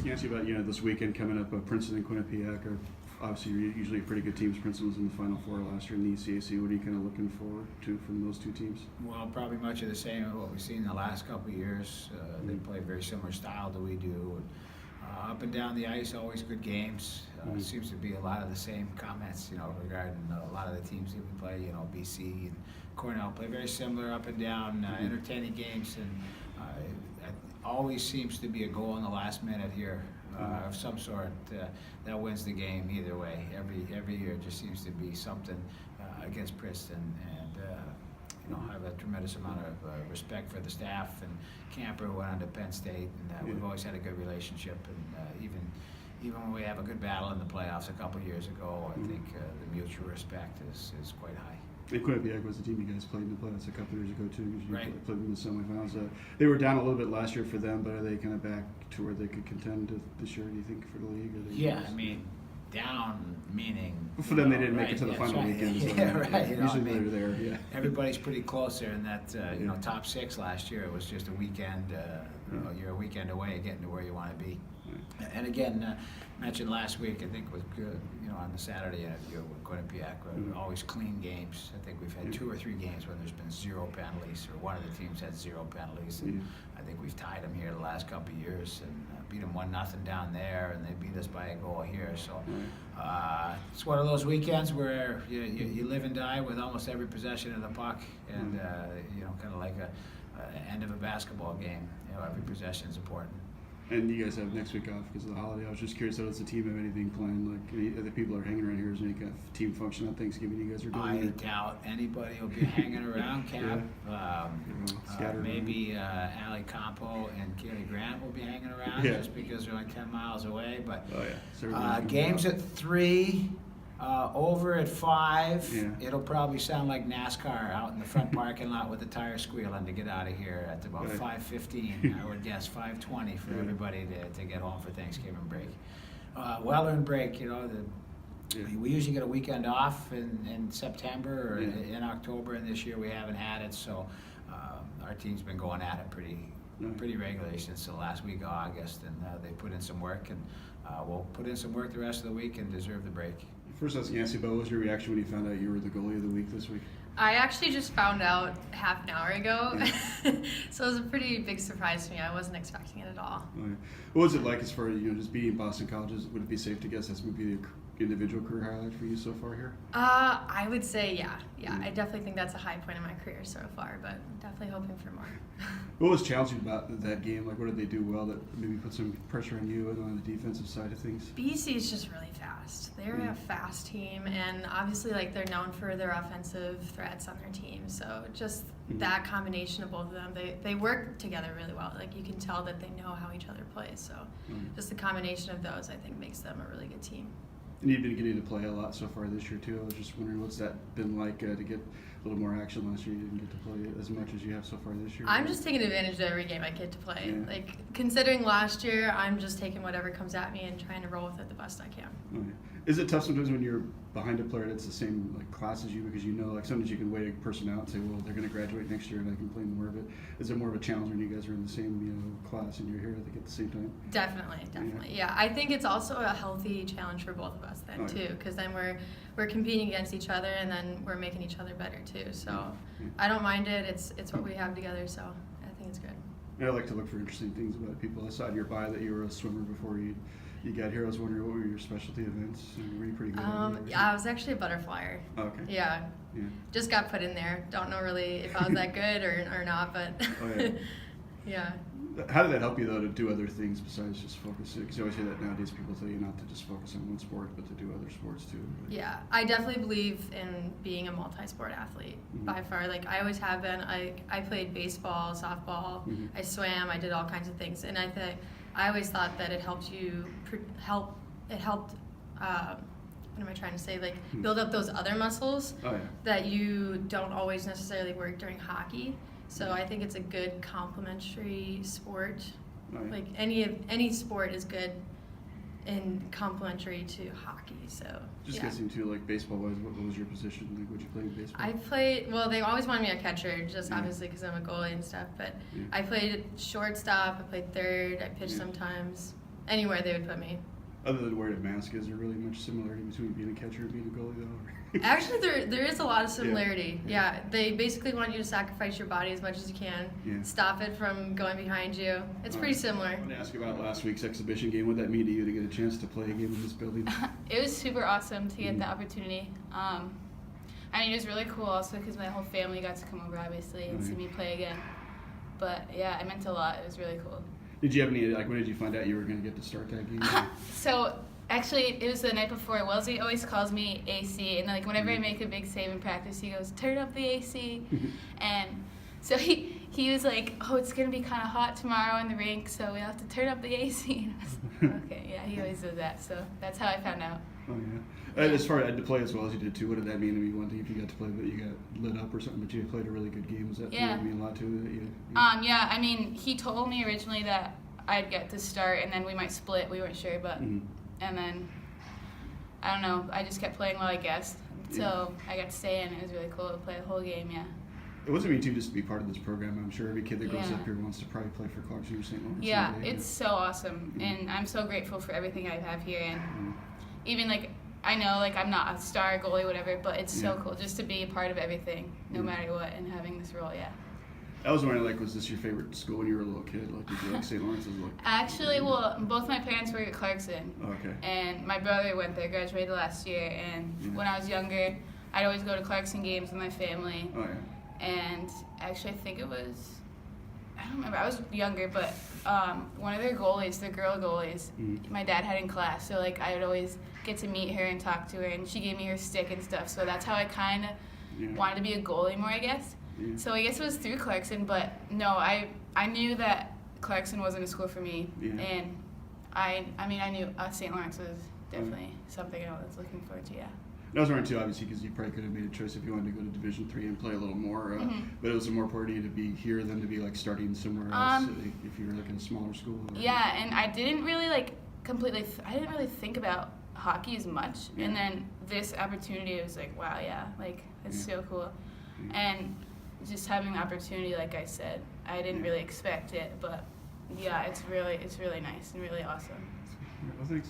was going to ask you about this weekend coming up. Princeton and Quinnipiac are obviously usually pretty good teams. Princeton was in the Final Four last year in the ECAC. What are you kind of looking forward to from those two teams? Well, probably much of the same of what we've seen in the last couple of years. They play a very similar style to we do. Up and down the ice, always good games. Seems to be a lot of the same comments, regarding a lot of the teams that we play. BC and Cornell play very similar up and down, entertaining games, and it always seems to be a goal in the last minute here of some sort that wins the game either way. Every year it just seems to be something against Princeton, and I have a tremendous amount of respect for the staff, and Camper went on to Penn State, and we've always had a good relationship, and even when we have a good battle in the playoffs a couple years ago, I think the mutual respect is quite high. And Quinnipiac was the team you guys played in the playoffs a couple years ago too, because you Right. played them in the semifinals. They were down a little bit last year for them, but are they kind of back to where they could contend this year, do you think, for the league? Yeah, I mean, down meaning... For them, they didn't make it to the final weekend. So Right. Usually they're there, yeah. Everybody's pretty close there in that, top six last year. It was just a weekend, you're a weekend away of getting to where you want to be. And again, mentioned last week, I think was good, on the Saturday interview with Quinnipiac, always clean games. I think we've had 2 or 3 games when there's been 0 penalties, or one of the teams had 0 penalties. And I think we've tied them here the last couple of years, and beat them 1-0 down there, and they beat us by a goal here. So it's one of those weekends where you live and die with almost every possession of the puck, and kind of like a end of a basketball game. Every possession is important. And you guys have next week off because of the holiday. I was just curious, does the team have anything planned? Like, any other people are hanging around here? Is there any kind of team function on Thanksgiving you guys are doing? I doubt anybody will be hanging around, Cap. Maybe Ali Campo and Keely Grant will be hanging around just because they're like 10 miles away. But games at 3, over at 5. It'll probably sound like NASCAR out in the front parking lot with the tires squealing to get out of here at about 5:15. I would guess 5:20 for everybody to get home for Thanksgiving break. Well-earned break, we usually get a weekend off in September or in October, and this year we haven't had it, so our team's been going at it pretty regularly since the last week of August, and they put in some work, and we'll put in some work the rest of the week and deserve the break. First, I was going to ask you about, what was your reaction when you found out you were the goalie of the week this week? I actually just found out half an hour ago, so it was a pretty big surprise to me. I wasn't expecting it at all. Okay. What was it like as far as just beating Boston Colleges? Would it be safe to guess that's maybe the individual career highlight for you so far here? I would say yeah. I definitely think that's a high point in my career so far, but definitely hoping for more. What was challenging about that game? Like, what did they do well that maybe put some pressure on you and on the defensive side of things? BC is just really fast. They're a fast team, and obviously, they're known for their offensive threats on their team. So just that combination of both of them, they work together really well. You can tell that they know how each other plays. So just the combination of those, I think, makes them a really good team. And you've been getting to play a lot so far this year too. I was just wondering, what's that been like to get a little more action last year? You didn't get to play as much as you have so far this year. I'm just taking advantage of every game I get to play. Considering last year, I'm just taking whatever comes at me and trying to roll with it the best I can. Okay. Is it tough sometimes when you're behind a player that's the same class as you, because sometimes you can weigh a person out and say, well, they're going to graduate next year and I can play more of it. Is it more of a challenge when you guys are in the same class and you're here at the same time? Definitely. Yeah, I think it's also a healthy challenge for both of us then too, because then we're competing against each other, and then we're making each other better too. So I don't mind it. It's what we have together, so I think it's good. I like to look for interesting things about people. I saw in your bio that you were a swimmer before you got here. I was wondering, what were your specialty events? Were you pretty good at it? Yeah, I was actually a butterflyer. Oh, okay. Yeah. Just got put in there. Don't know really if I was that good or not, but yeah. How did that help you, though, to do other things besides just focus? Because you always hear that nowadays, people tell you not to just focus on one sport, but to do other sports too. Right? Yeah, I definitely believe in being a multi-sport athlete by far. I always have been. I played baseball, softball, I swam, I did all kinds of things, and I always thought that it helped you what am I trying to say? Build up those other muscles that you don't always necessarily work during hockey. So I think it's a good complementary sport. Any sport is good and complementary to hockey. So just guessing too, baseball wise, what was your position? Would you play baseball? I played. Well, they always wanted me a catcher, just obviously because I'm a goalie and stuff. But I played shortstop. I played third. I pitched sometimes. anywhere they would put me. Other than wearing a mask, is there really much similarity between being a catcher and being a goalie, though? Actually, there is a lot of similarity. Yeah, they basically want you to sacrifice your body as much as you can, stop it from going behind you. It's pretty similar. I want to ask you about last week's exhibition game. What did that mean to you to get a chance to play a game in this building? It was super awesome to get the opportunity. I mean, it was really cool also because my whole family got to come over, obviously, and see me play again. But yeah, it meant a lot. It was really cool. Did you have any, when did you find out you were going to get to start that game? So actually, it was the night before. Wellesley always calls me AC, and whenever I make a big save in practice, he goes, "Turn up the AC." And so he was like, "Oh, it's gonna be kind of hot tomorrow in the rink, so we have to turn up the AC." And I was like, "Okay, yeah." He always does that, so that's how I found out. Oh yeah. And as far as to play as well as you did too, what did that mean to me? One thing, if you got to play, but you got lit up or something, but you played a really good game. Was that mean a lot to you? Yeah. I mean, he told me originally that I'd get to start, and then we might split. We weren't sure, but and then I don't know. I just kept playing well, I guess. So I got to stay in. It was really cool to play the whole game. Yeah. It wasn't mean too just to be part of this program. I'm sure every kid that grows up here wants to probably play for Clarkson or St. Lawrence. Yeah, it's so awesome, and I'm so grateful for everything I have here, and even I know I'm not a star goalie, whatever, but it's so cool just to be a part of everything, no matter what, and having this role. Yeah. I was wondering, was this your favorite school when you were a little kid? Did you like St. Lawrence's? Actually, well, both my parents were at Clarkson. Okay. And my brother went there, graduated last year, and when I was younger, I'd always go to Clarkson games with my family. Oh, yeah. And actually, I think it was, I don't remember, I was younger, but one of their goalies, their girl goalies, my dad had in class, so I would always get to meet her and talk to her, and she gave me her stick and stuff, so that's how I kind of wanted to be a goalie more, I guess. Yeah. So I guess it was through Clarkson, but no, I knew that Clarkson wasn't a school for me, and I knew St. Lawrence was definitely something I was looking forward to. Yeah. I was wondering too, obviously, because you probably could have made a choice if you wanted to go to Division III and play a little more, but it was more important to you to be here than to be starting somewhere else if you were in a smaller school. Yeah, and I didn't really completely. I didn't really think about hockey as much, and then this opportunity was wow, yeah, it's so cool, and just having the opportunity, like I said, I didn't really expect it, but yeah, it's really nice and really awesome. Well, thanks.